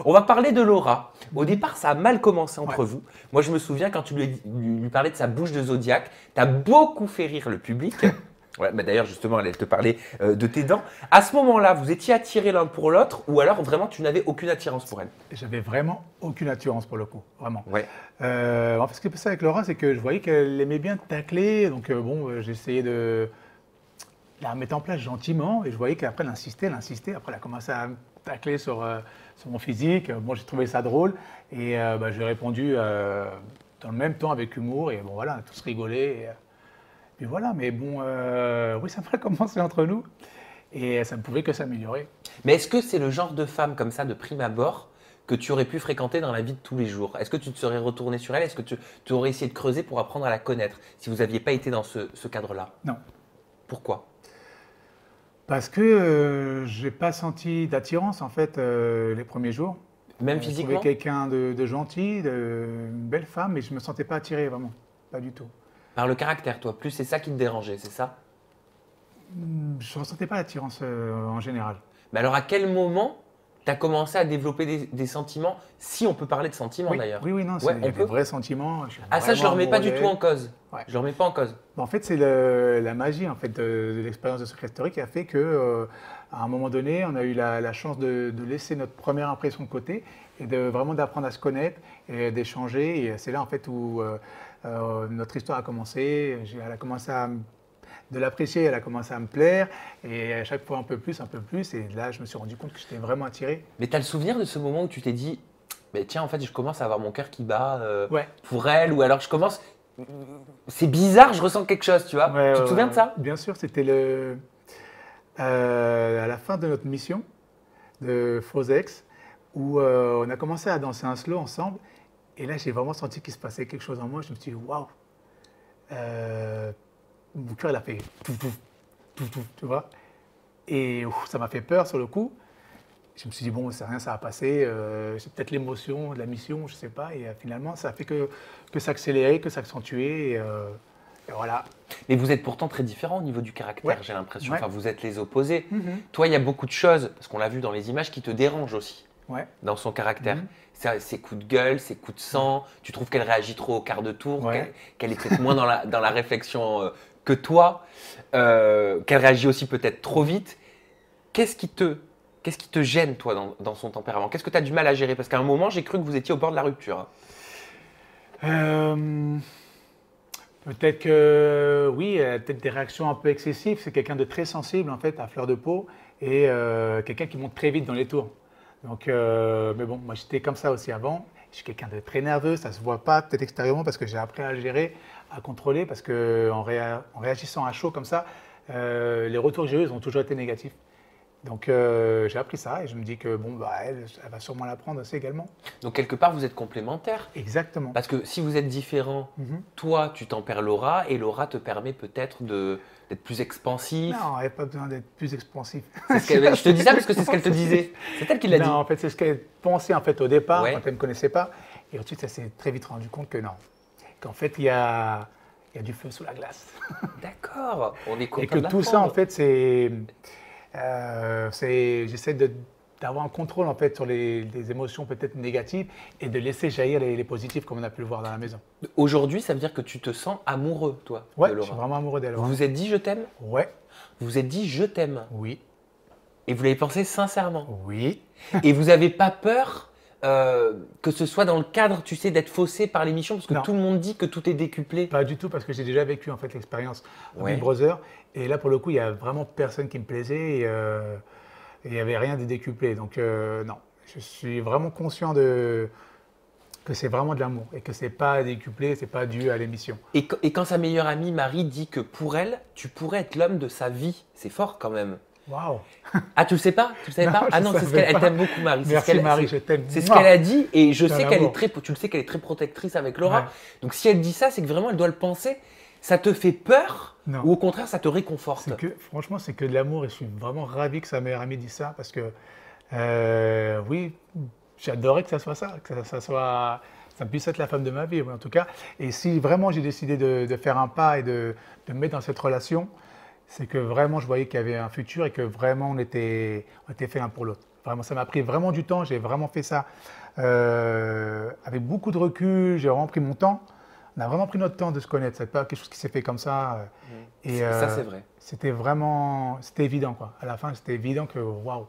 On va parler de Laura. Au départ, ça a mal commencé entre vous. Moi, je me souviens quand tu lui parlais de sa bouche de zodiaque, tu as beaucoup fait rire le public. Ouais, bah d'ailleurs, justement, elle te parlait de tes dents. À ce moment-là, vous étiez attirés l'un pour l'autre ou alors vraiment tu n'avais aucune attirance pour elle? J'avais vraiment aucune attirance pour le coup, vraiment. Ouais. En fait, ce qui s'est passé avec Laura, c'est que je voyais qu'elle aimait bien tacler, donc j'essayais de la mettre en place gentiment, et je voyais qu'après elle insistait, après elle a commencé à me tacler sur mon physique. Bon, j'ai trouvé ça drôle, et je lui ai répondu dans le même temps avec humour, et bon voilà, on a tous rigolé. Puis voilà, mais bon, oui, ça a commencé entre nous, et ça ne pouvait que s'améliorer. Mais est-ce que c'est le genre de femme comme ça, de prime abord, que tu aurais pu fréquenter dans la vie de tous les jours? Est-ce que tu te serais retourné sur elle? Est-ce que tu aurais essayé de creuser pour apprendre à la connaître si vous n'aviez pas été dans ce cadre-là? Non. Pourquoi? Parce que j'ai pas senti d'attirance en fait les premiers jours. Même Je physiquement? trouvais quelqu'un de gentil, une belle femme, mais je me sentais pas attiré vraiment, pas du tout. Par le caractère, toi. Plus c'est ça qui te dérangeait, c'est ça? Je ressentais pas l'attirance en général. Mais alors, à quel moment tu as commencé à développer des sentiments? Si on peut parler de sentiments Oui, d'ailleurs. oui, non, Ouais, c'est on des peut. vrais sentiments. Je suis Ah, ça, je ne le vraiment remets pas amoureux du tout en cause. Ouais. Je ne le remets pas en cause. En fait, c'est la magie en fait, de l'expérience de Secret Story qui a fait que, à un moment donné, on a eu la chance de laisser notre première impression de côté et vraiment d'apprendre à se connaître et d'échanger. Et c'est là en fait où notre histoire a commencé. Elle a commencé de l'apprécier, elle a commencé à me plaire, et à chaque fois un peu plus, et là je me suis rendu compte que j'étais vraiment attiré. Mais tu as le souvenir de ce moment où tu t'es dit, mais tiens, en fait, je commence à avoir mon cœur qui bat Ouais. pour elle, ou alors je commence. C'est bizarre, je ressens quelque chose, tu vois. Ouais, Tu te ouais, souviens ouais. de ça? Bien sûr, c'était à la fin de notre mission de Fosex, où on a commencé à danser un slow ensemble, et là j'ai vraiment senti qu'il se passait quelque chose en moi. Je me suis dit, waouh, mon cœur il a fait tout, tu vois. Et ça m'a fait peur sur le coup. Je me suis dit, bon, c'est rien, ça va passer. C'est peut-être l'émotion de la mission, je ne sais pas. Et finalement, ça a fait que s'accélérer, que s'accentuer. Et voilà. Mais vous êtes pourtant très différents au niveau du caractère, Ouais. j'ai l'impression. Ouais. Enfin, vous êtes les opposés. Mhm. Toi, il y a beaucoup de choses, parce qu'on l'a vu dans les images, qui te dérangent aussi Ouais. dans son caractère. Mhm. Ses coups de gueule, ses coups de sang. Tu trouves qu'elle réagit trop au quart de tour, Ouais. qu'elle est peut-être moins dans la réflexion que toi, qu'elle réagit aussi peut-être trop vite. Qu'est-ce qui te gêne, toi, dans son tempérament? Qu'est-ce que tu as du mal à gérer? Parce qu'à un moment, j'ai cru que vous étiez au bord de la rupture. Peut-être que oui, elle a peut-être des réactions un peu excessives. C'est quelqu'un de très sensible en fait, à fleur de peau, et quelqu'un qui monte très vite dans les tours. Donc, mais bon, moi j'étais comme ça aussi avant. Je suis quelqu'un de très nerveux, ça se voit pas peut-être extérieurement parce que j'ai appris à le gérer, à contrôler, parce que en réagissant à chaud comme ça, les retours que j'ai eus ils ont toujours été négatifs. Donc j'ai appris ça et je me dis que bon, elle va sûrement l'apprendre aussi également. Donc, quelque part, vous êtes complémentaires. Exactement. Parce que si vous êtes différents, toi, tu tempères Laura et Laura te permet peut-être d'être plus expansif. Non, il n'y a pas besoin d'être plus expansif. Je te dis ça parce que c'est ce qu'elle te disait. C'est elle qui l'a dit. Non, en fait, c'est ce qu'elle pensait en fait, au départ, Ouais. quand elle ne me connaissait pas. Et ensuite, elle s'est très vite rendu compte que non. Qu'en fait, il y a du feu sous la glace. D'accord, on est content Et que de tout ça, en l'apprendre. fait, j'essaie d'avoir un contrôle en fait, sur les émotions peut-être négatives et de laisser jaillir les positifs comme on a pu le voir dans la maison. Aujourd'hui, ça veut dire que tu te sens amoureux, toi, Ouais, de je suis Laura. vraiment amoureux d'elle. Vous vous êtes dit je t'aime? Ouais, Vous vous êtes dit je t'aime. oui, Et vous l'avez pensé sincèrement. oui. Et vous n'avez pas peur que ce soit dans le cadre, tu sais, d'être faussé par l'émission? Parce que Non. tout le monde dit que tout est décuplé. Pas du tout, parce que j'ai déjà vécu en fait l'expérience Ouais. Big Brother. Et là, pour le coup, il n'y a vraiment personne qui me plaisait et il n'y avait rien de décuplé. Donc, non, je suis vraiment conscient que c'est vraiment de l'amour et que ce n'est pas décuplé, ce n'est pas dû à l'émission. Et quand sa meilleure amie, Marie, dit que pour elle, tu pourrais être l'homme de sa vie, c'est fort quand même. Waouh! Ah, tu le sais pas? Tu le savais Non, pas? Ah je non, c'est ce savais qu'elle elle pas. t'aime beaucoup, Marie. C'est ce Merci qu'elle- Marie, je t'aime. C'est ce qu'elle a dit et je C'est sais un qu'elle est amour. tu le sais qu'elle est très protectrice avec Laura. Ouais. Donc si elle dit ça, c'est que vraiment elle doit le penser. Ça te fait peur Non. ou au contraire ça te réconforte? Franchement, c'est que de l'amour et je suis vraiment ravi que sa meilleure amie dise ça parce que, oui, j'adorais que ça soit ça, que ça puisse être la femme de ma vie, oui, en tout cas. Et si vraiment j'ai décidé de faire un pas et de me mettre dans cette relation, c'est que vraiment je voyais qu'il y avait un futur et que vraiment on était fait l'un pour l'autre. Vraiment, ça m'a pris vraiment du temps. J'ai vraiment fait ça avec beaucoup de recul. J'ai vraiment pris mon temps. On a vraiment pris notre temps de se connaître. C'est pas quelque chose qui s'est fait comme ça. Ça, c'est vrai. C'était évident, quoi. À la fin, c'était évident que, waouh,